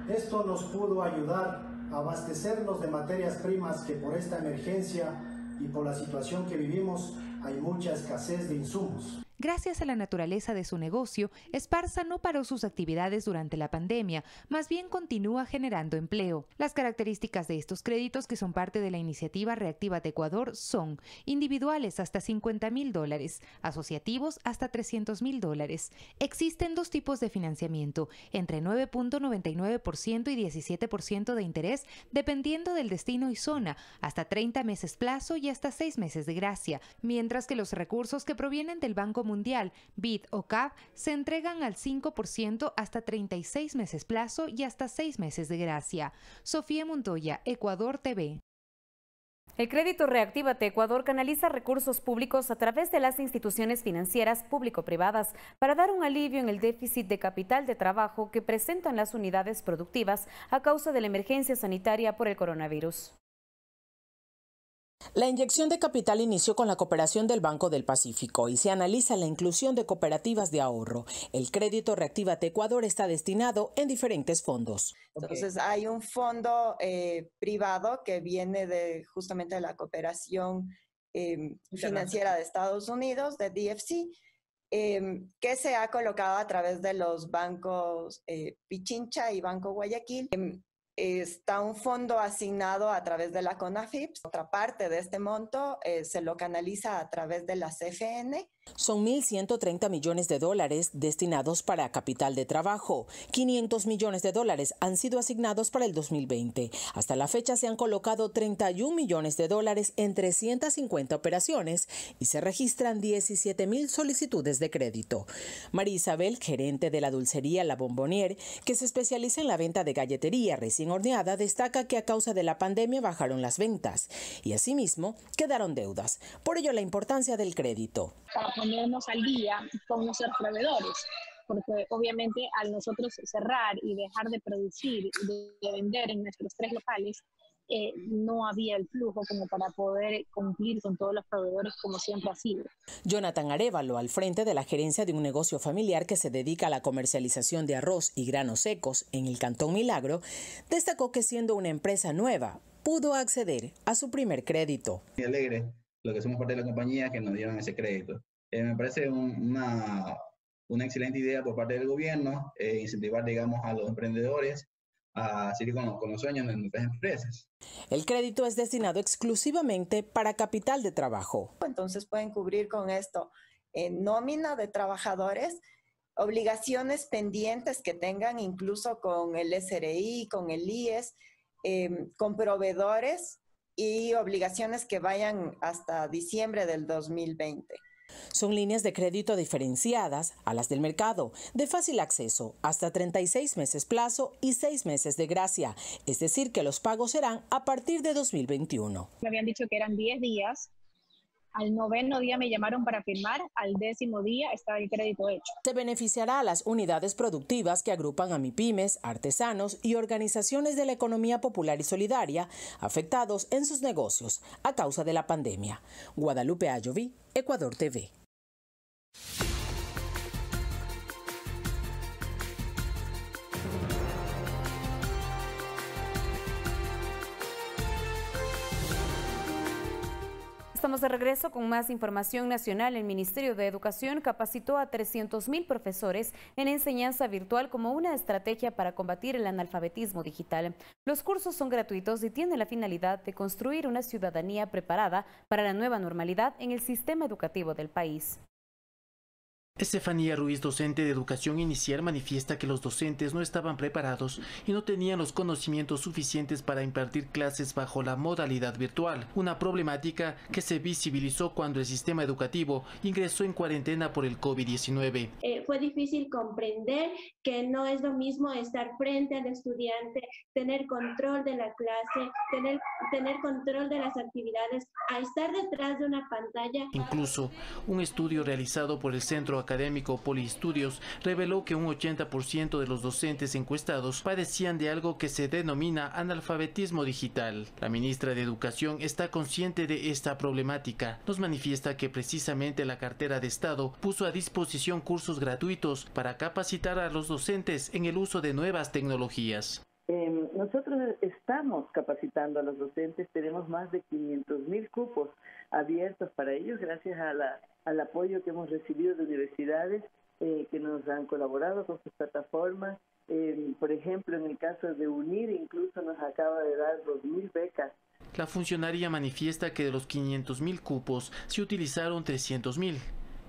Esto nos pudo ayudar a abastecernos de materias primas que por esta emergencia y por la situación que vivimos hay mucha escasez de insumos. Gracias a la naturaleza de su negocio, Esparza no paró sus actividades durante la pandemia, más bien continúa generando empleo. Las características de estos créditos, que son parte de la iniciativa Reactívate Ecuador, son individuales hasta $50,000, asociativos hasta $300,000. Existen dos tipos de financiamiento, entre 9.99% y 17% de interés, dependiendo del destino y zona, hasta 30 meses plazo y hasta 6 meses de gracia, mientras que los recursos que provienen del Banco Mundial, BID o CAF, se entregan al 5% hasta 36 meses plazo y hasta 6 meses de gracia. Sofía Montoya, Ecuador TV. El crédito Reactívate Ecuador canaliza recursos públicos a través de las instituciones financieras público-privadas para dar un alivio en el déficit de capital de trabajo que presentan las unidades productivas a causa de la emergencia sanitaria por el coronavirus. La inyección de capital inició con la cooperación del Banco del Pacífico y se analiza la inclusión de cooperativas de ahorro. El crédito Reactívate Ecuador está destinado en diferentes fondos. Entonces hay un fondo privado que viene justamente de la cooperación financiera de Estados Unidos, de DFC, que se ha colocado a través de los bancos Pichincha y Banco Guayaquil. Está un fondo asignado a través de la CONAFIPS. Otra parte de este monto se lo canaliza a través de la CFN. Son 1.130 millones de dólares destinados para capital de trabajo. 500 millones de dólares han sido asignados para el 2020. Hasta la fecha se han colocado 31 millones de dólares en 350 operaciones y se registran 17.000 solicitudes de crédito. María Isabel, gerente de la dulcería La Bombonier, que se especializa en la venta de galletería recién horneada, destaca que a causa de la pandemia bajaron las ventas y asimismo quedaron deudas. Por ello la importancia del crédito. Para ponernos al día con nuestros proveedores, porque obviamente al nosotros cerrar y dejar de producir y de vender en nuestros 3 locales, no había el flujo como para poder cumplir con todos los proveedores como siempre ha sido. Jonathan Arévalo, al frente de la gerencia de un negocio familiar que se dedica a la comercialización de arroz y granos secos en el Cantón Milagro, destacó que siendo una empresa nueva, pudo acceder a su primer crédito. Muy alegre, lo que somos parte de la compañía, que nos dieron ese crédito. Me parece una excelente idea por parte del gobierno, incentivar, digamos, a los emprendedores a seguir con los sueños de nuestras empresas. El crédito es destinado exclusivamente para capital de trabajo. Entonces pueden cubrir con esto nómina de trabajadores, obligaciones pendientes que tengan incluso con el SRI, con el IES, con proveedores y obligaciones que vayan hasta diciembre del 2020. Son líneas de crédito diferenciadas a las del mercado, de fácil acceso, hasta 36 meses plazo y 6 meses de gracia, es decir que los pagos serán a partir de 2021. Me habían dicho que eran 10 días, al 9º día me llamaron para firmar, al 10º día está el crédito hecho. Se beneficiará a las unidades productivas que agrupan a MIPYMES, artesanos y organizaciones de la economía popular y solidaria afectados en sus negocios a causa de la pandemia. Guadalupe Ayoví, Ecuador TV. Estamos de regreso con más información nacional. El Ministerio de Educación capacitó a 300.000 profesores en enseñanza virtual como una estrategia para combatir el analfabetismo digital. Los cursos son gratuitos y tienen la finalidad de construir una ciudadanía preparada para la nueva normalidad en el sistema educativo del país. Estefanía Ruiz, docente de educación inicial, manifiesta que los docentes no estaban preparados y no tenían los conocimientos suficientes para impartir clases bajo la modalidad virtual, una problemática que se visibilizó cuando el sistema educativo ingresó en cuarentena por el COVID-19. Fue difícil comprender que no es lo mismo estar frente al estudiante, tener control de la clase, tener control de las actividades, a estar detrás de una pantalla. Incluso, un estudio realizado por el Centro Académico Poliestudios reveló que un 80% de los docentes encuestados padecían de algo que se denomina analfabetismo digital. La ministra de Educación está consciente de esta problemática. Nos manifiesta que precisamente la cartera de Estado puso a disposición cursos gratuitos para capacitar a los docentes en el uso de nuevas tecnologías. Nosotros estamos capacitando a los docentes, tenemos más de 500.000 cupos abiertos para ellos gracias al apoyo que hemos recibido de universidades que nos han colaborado con sus plataformas. Por ejemplo, en el caso de UNIR, incluso nos acaba de dar 2.000 becas. La funcionaria manifiesta que de los 500.000 cupos se utilizaron 300.000.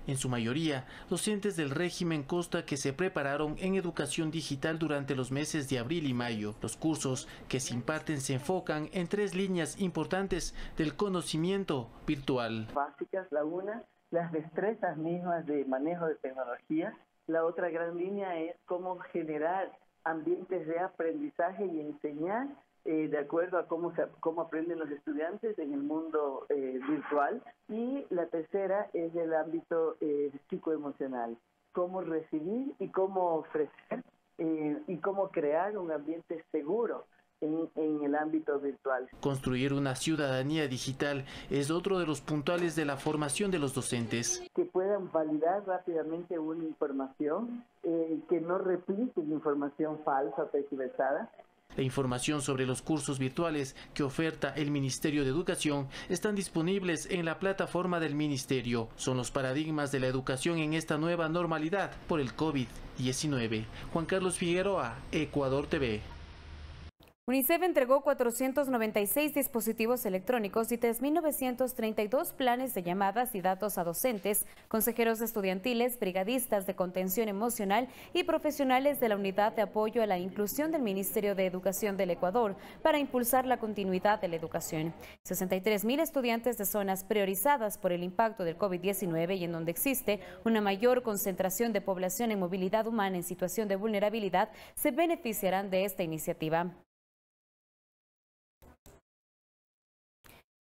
En su mayoría, docentes del régimen consta que se prepararon en educación digital durante los meses de abril y mayo. Los cursos que se imparten se enfocan en 3 líneas importantes del conocimiento virtual. Básicas, la una, las destrezas mismas de manejo de tecnología. La otra gran línea es cómo generar ambientes de aprendizaje y enseñar de acuerdo a cómo aprenden los estudiantes en el mundo virtual. Y la tercera es el ámbito psicoemocional, cómo recibir y cómo ofrecer y cómo crear un ambiente seguro en el ámbito virtual. Construir una ciudadanía digital es otro de los puntuales de la formación de los docentes. Que puedan validar rápidamente una información, que no repliquen información falsa o tergiversada. La información sobre los cursos virtuales que oferta el Ministerio de Educación están disponibles en la plataforma del Ministerio. Son los paradigmas de la educación en esta nueva normalidad por el COVID-19. Juan Carlos Figueroa, Ecuador TV. UNICEF entregó 496 dispositivos electrónicos y 3.932 planes de llamadas y datos a docentes, consejeros estudiantiles, brigadistas de contención emocional y profesionales de la Unidad de Apoyo a la Inclusión del Ministerio de Educación del Ecuador para impulsar la continuidad de la educación. 63.000 estudiantes de zonas priorizadas por el impacto del COVID-19 y en donde existe una mayor concentración de población en movilidad humana en situación de vulnerabilidad se beneficiarán de esta iniciativa.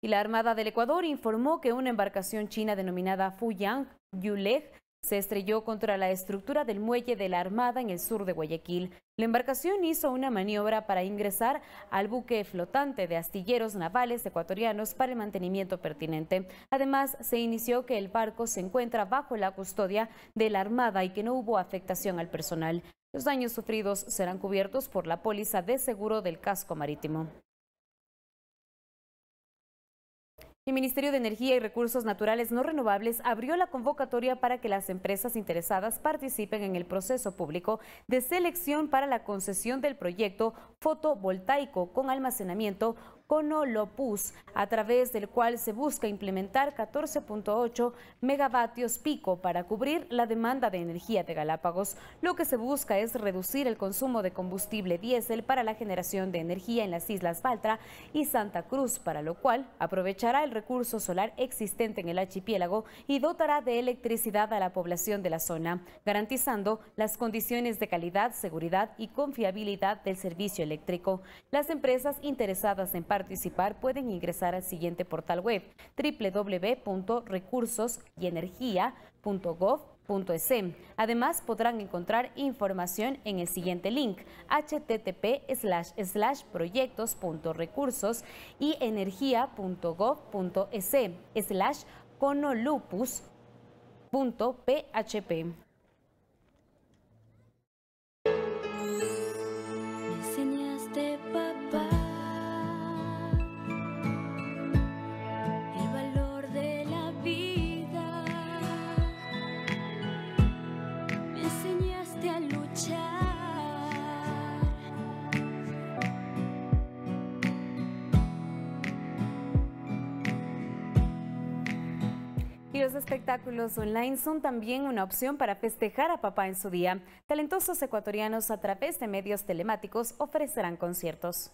Y la Armada del Ecuador informó que una embarcación china denominada Fuyang Yuleg se estrelló contra la estructura del muelle de la Armada en el sur de Guayaquil. La embarcación hizo una maniobra para ingresar al buque flotante de astilleros navales ecuatorianos para el mantenimiento pertinente. Además, se inició que el barco se encuentra bajo la custodia de la Armada y que no hubo afectación al personal. Los daños sufridos serán cubiertos por la póliza de seguro del casco marítimo. El Ministerio de Energía y Recursos Naturales No Renovables abrió la convocatoria para que las empresas interesadas participen en el proceso público de selección para la concesión del proyecto fotovoltaico con almacenamiento Conolopus, a través del cual se busca implementar 14.8 megavatios pico para cubrir la demanda de energía de Galápagos. Lo que se busca es reducir el consumo de combustible diésel para la generación de energía en las Islas Baltra y Santa Cruz, para lo cual aprovechará el recurso solar existente en el archipiélago y dotará de electricidad a la población de la zona, garantizando las condiciones de calidad, seguridad y confiabilidad del servicio eléctrico. Las empresas interesadas en participar pueden ingresar al siguiente portal web www.recursosenergia.gov.es. Además, podrán encontrar información en el siguiente link: http://proyectos.recursos.y-energia.gov.es/conolupus.php. Y los espectáculos online son también una opción para festejar a papá en su día. Talentosos ecuatorianos a través de medios telemáticos ofrecerán conciertos.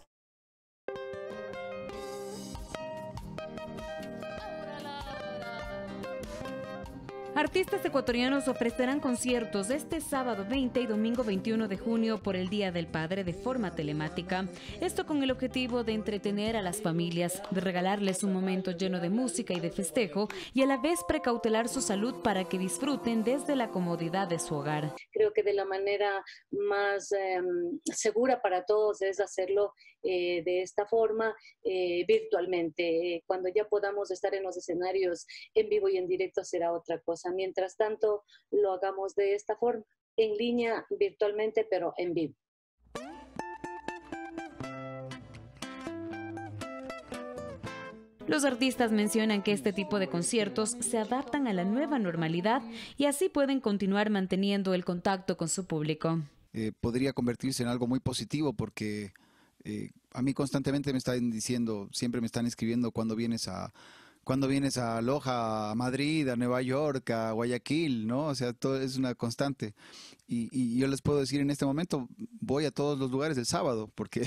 Artistas ecuatorianos ofrecerán conciertos este sábado 20 y domingo 21 de junio por el Día del Padre de forma telemática. Esto con el objetivo de entretener a las familias, de regalarles un momento lleno de música y de festejo y a la vez precautelar su salud para que disfruten desde la comodidad de su hogar. Creo que de la manera más segura para todos es hacerlo de esta forma, virtualmente. Cuando ya podamos estar en los escenarios en vivo y en directo será otra cosa. Mientras tanto, lo hagamos de esta forma, en línea, virtualmente, pero en vivo. Los artistas mencionan que este tipo de conciertos se adaptan a la nueva normalidad y así pueden continuar manteniendo el contacto con su público. Podría convertirse en algo muy positivo porque a mí constantemente me están diciendo, siempre me están escribiendo cuándo vienes a cuando vienes a Loja, a Madrid, a Nueva York, a Guayaquil, ¿no? O sea, todo es una constante. Y yo les puedo decir en este momento, voy a todos los lugares el sábado, porque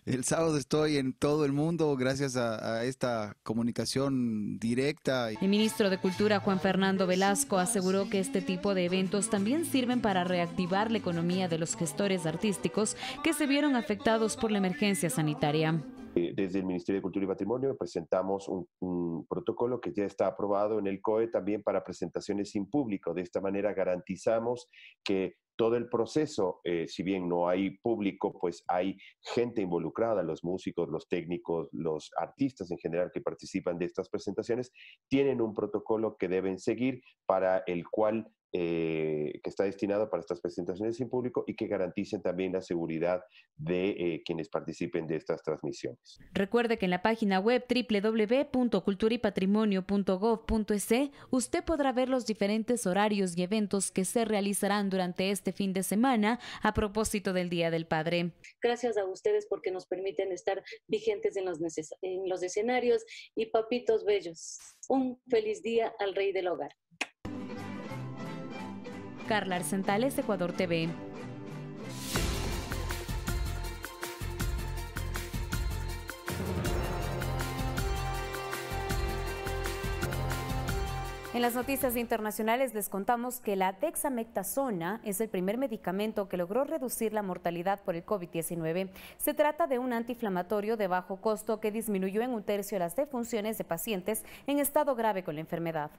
el sábado estoy en todo el mundo gracias a esta comunicación directa. El ministro de Cultura, Juan Fernando Velasco, aseguró que este tipo de eventos también sirven para reactivar la economía de los gestores artísticos que se vieron afectados por la emergencia sanitaria. Desde el Ministerio de Cultura y Patrimonio presentamos un protocolo que ya está aprobado en el COE también para presentaciones sin público. De esta manera garantizamos que todo el proceso, si bien no hay público, pues hay gente involucrada, los músicos, los técnicos, los artistas en general que participan de estas presentaciones, tienen un protocolo que deben seguir para el cual que está destinado para estas presentaciones sin público y que garanticen también la seguridad de quienes participen de estas transmisiones. Recuerde que en la página web www.culturaypatrimonio.gov.es usted podrá ver los diferentes horarios y eventos que se realizarán durante este fin de semana a propósito del Día del Padre. Gracias a ustedes porque nos permiten estar vigentes en los escenarios y papitos bellos. Un feliz día al Rey del Hogar. Carla Arcentales, Ecuador TV. En las noticias internacionales les contamos que la dexametasona es el primer medicamento que logró reducir la mortalidad por el COVID-19. Se trata de un antiinflamatorio de bajo costo que disminuyó en 1/3 las defunciones de pacientes en estado grave con la enfermedad.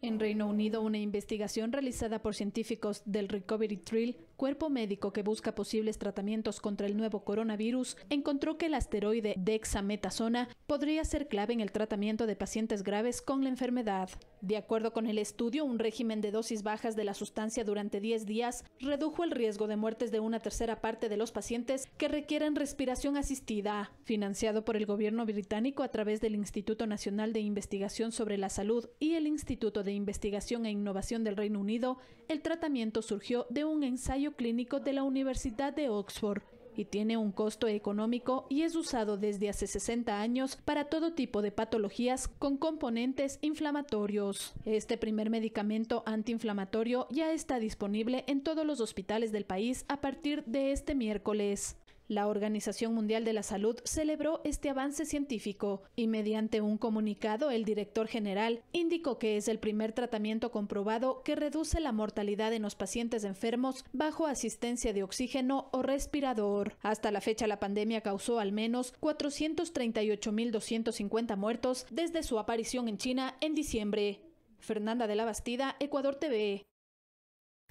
En Reino Unido, una investigación realizada por científicos del Recovery Trial, cuerpo médico que busca posibles tratamientos contra el nuevo coronavirus, encontró que el asteroide dexametasona podría ser clave en el tratamiento de pacientes graves con la enfermedad. De acuerdo con el estudio, un régimen de dosis bajas de la sustancia durante 10 días redujo el riesgo de muertes de 1/3 parte de los pacientes que requieren respiración asistida. Financiado por el gobierno británico a través del Instituto Nacional de Investigación sobre la Salud y el Instituto de Investigación e Innovación del Reino Unido, el tratamiento surgió de un ensayo clínico de la Universidad de Oxford y tiene un costo económico y es usado desde hace 60 años para todo tipo de patologías con componentes inflamatorios. Este primer medicamento antiinflamatorio ya está disponible en todos los hospitales del país a partir de este miércoles. La Organización Mundial de la Salud celebró este avance científico y mediante un comunicado el director general indicó que es el primer tratamiento comprobado que reduce la mortalidad en los pacientes enfermos bajo asistencia de oxígeno o respirador. Hasta la fecha la pandemia causó al menos 438.250 muertos desde su aparición en China en diciembre. Fernanda de la Bastida, Ecuador TV.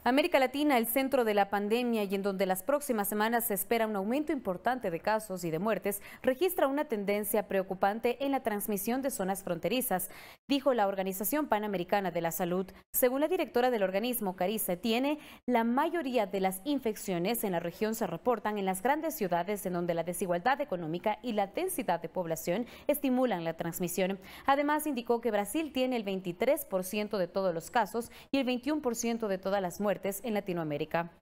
América Latina, el centro de la pandemia y en donde las próximas semanas se espera un aumento importante de casos y de muertes, registra una tendencia preocupante en la transmisión de zonas fronterizas, dijo la Organización Panamericana de la Salud. Según la directora del organismo, Carissa Etienne, la mayoría de las infecciones en la región se reportan en las grandes ciudades en donde la desigualdad económica y la densidad de población estimulan la transmisión. Además, indicó que Brasil tiene el 23% de todos los casos y el 21% de todas las muertes en Latinoamérica.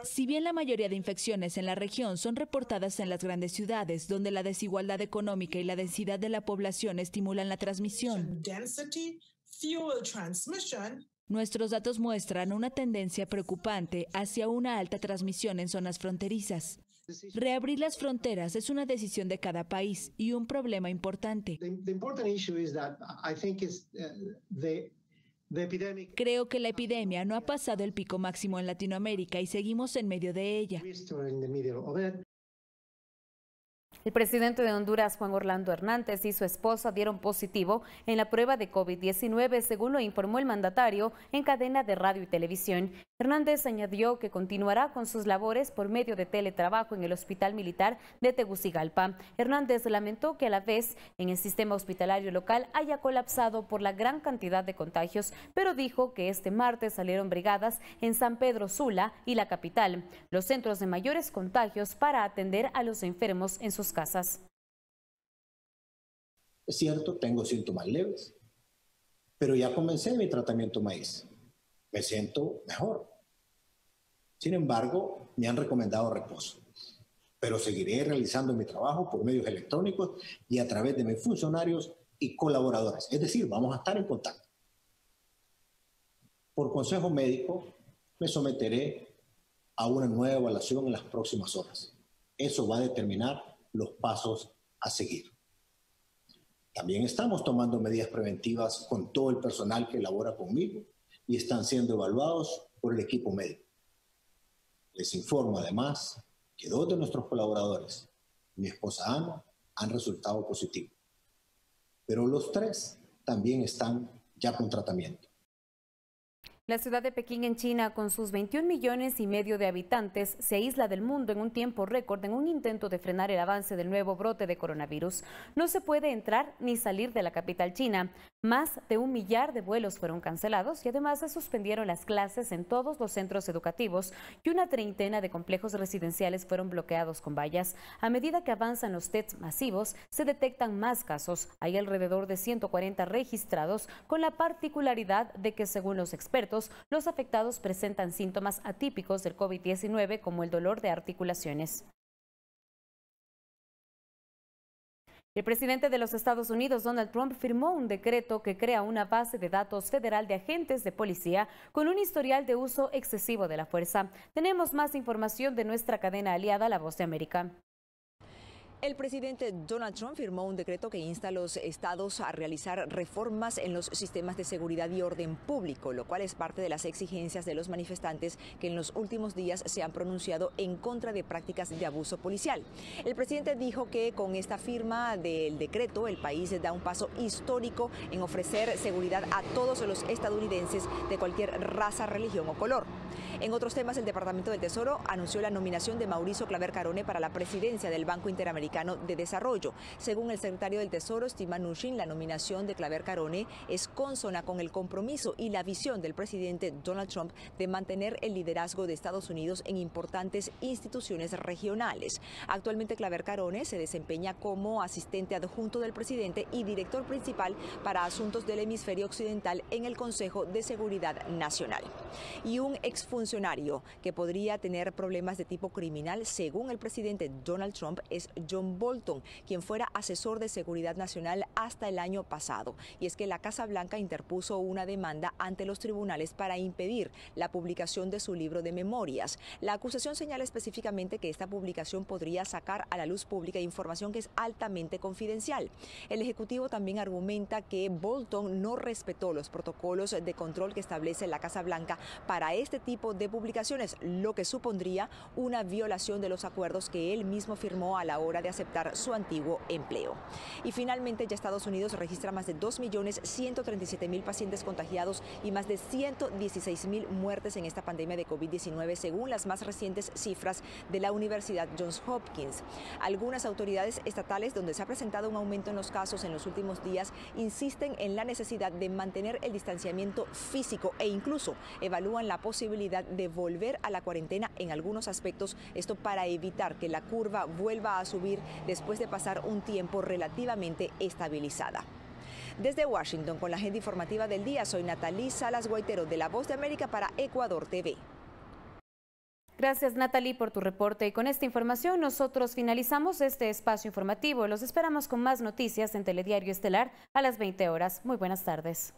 Si bien la mayoría de infecciones en la región son reportadas en las grandes ciudades, donde la desigualdad económica y la densidad de la población estimulan la transmisión, nuestros datos muestran una tendencia preocupante hacia una alta transmisión en zonas fronterizas. Reabrir las fronteras es una decisión de cada país y un problema importante. Creo que la epidemia no ha pasado el pico máximo en Latinoamérica y seguimos en medio de ella. El presidente de Honduras, Juan Orlando Hernández, y su esposa dieron positivo en la prueba de COVID-19, según lo informó el mandatario en cadena de radio y televisión. Hernández añadió que continuará con sus labores por medio de teletrabajo en el Hospital Militar de Tegucigalpa. Hernández lamentó que a la vez en el sistema hospitalario local haya colapsado por la gran cantidad de contagios, pero dijo que este martes salieron brigadas en San Pedro Sula y la capital, los centros de mayores contagios, para atender a los enfermos en sus casas. Es cierto, tengo síntomas leves, pero ya comencé mi tratamiento maíz. Me siento mejor. Sin embargo, me han recomendado reposo. pero seguiré realizando mi trabajo por medios electrónicos y a través de mis funcionarios y colaboradores. Es decir, vamos a estar en contacto. Por consejo médico, me someteré a una nueva evaluación en las próximas horas. Eso va a determinar los pasos a seguir. También estamos tomando medidas preventivas con todo el personal que labora conmigo y están siendo evaluados por el equipo médico. Les informo además que 2 de nuestros colaboradores, mi esposa Ana, han resultado positivos. Pero los 3 también están ya con tratamiento. La ciudad de Pekín en China, con sus 21,5 millones de habitantes, se aísla del mundo en un tiempo récord en un intento de frenar el avance del nuevo brote de coronavirus. No se puede entrar ni salir de la capital china. Más de 1 millar de vuelos fueron cancelados y además se suspendieron las clases en todos los centros educativos y una treintena de complejos residenciales fueron bloqueados con vallas. A medida que avanzan los tests masivos, se detectan más casos. Hay alrededor de 140 registrados, con la particularidad de que, según los expertos, los afectados presentan síntomas atípicos del COVID-19 como el dolor de articulaciones. El presidente de los Estados Unidos, Donald Trump, firmó un decreto que crea una base de datos federal de agentes de policía con un historial de uso excesivo de la fuerza. Tenemos más información de nuestra cadena aliada, La Voz de América. El presidente Donald Trump firmó un decreto que insta a los estados a realizar reformas en los sistemas de seguridad y orden público, lo cual es parte de las exigencias de los manifestantes que en los últimos días se han pronunciado en contra de prácticas de abuso policial. El presidente dijo que con esta firma del decreto el país da un paso histórico en ofrecer seguridad a todos los estadounidenses de cualquier raza, religión o color. En otros temas, el Departamento del Tesoro anunció la nominación de Mauricio Claver Carone para la presidencia del Banco Interamericano de Desarrollo. Según el secretario del Tesoro, Steve Mnuchin, la nominación de Claver Carone es consona con el compromiso y la visión del presidente Donald Trump de mantener el liderazgo de Estados Unidos en importantes instituciones regionales. Actualmente, Claver Carone se desempeña como asistente adjunto del presidente y director principal para asuntos del hemisferio occidental en el Consejo de Seguridad Nacional. Y un exfuncionario que podría tener problemas de tipo criminal, según el presidente Donald Trump, es John Bolton, quien fuera asesor de seguridad nacional hasta el año pasado. Y es que la Casa Blanca interpuso una demanda ante los tribunales para impedir la publicación de su libro de memorias. La acusación señala específicamente que esta publicación podría sacar a la luz pública información que es altamente confidencial. El ejecutivo también argumenta que Bolton no respetó los protocolos de control que establece la Casa Blanca para este tipo de publicaciones, lo que supondría una violación de los acuerdos que él mismo firmó a la hora de aceptar su antiguo empleo. Y finalmente, ya Estados Unidos registra más de 2.137.000 pacientes contagiados y más de 116.000 muertes en esta pandemia de COVID-19, según las más recientes cifras de la Universidad Johns Hopkins. Algunas autoridades estatales, donde se ha presentado un aumento en los casos en los últimos días, insisten en la necesidad de mantener el distanciamiento físico e incluso evalúan la posibilidad de volver a la cuarentena en algunos aspectos, esto para evitar que la curva vuelva a subir después de pasar un tiempo relativamente estabilizada. Desde Washington, con la agenda informativa del día, soy Natalie Salas Guaitero de La Voz de América para Ecuador TV. Gracias, Natalie, por tu reporte. Y con esta información nosotros finalizamos este espacio informativo. Los esperamos con más noticias en Telediario Estelar a las 20 horas. Muy buenas tardes.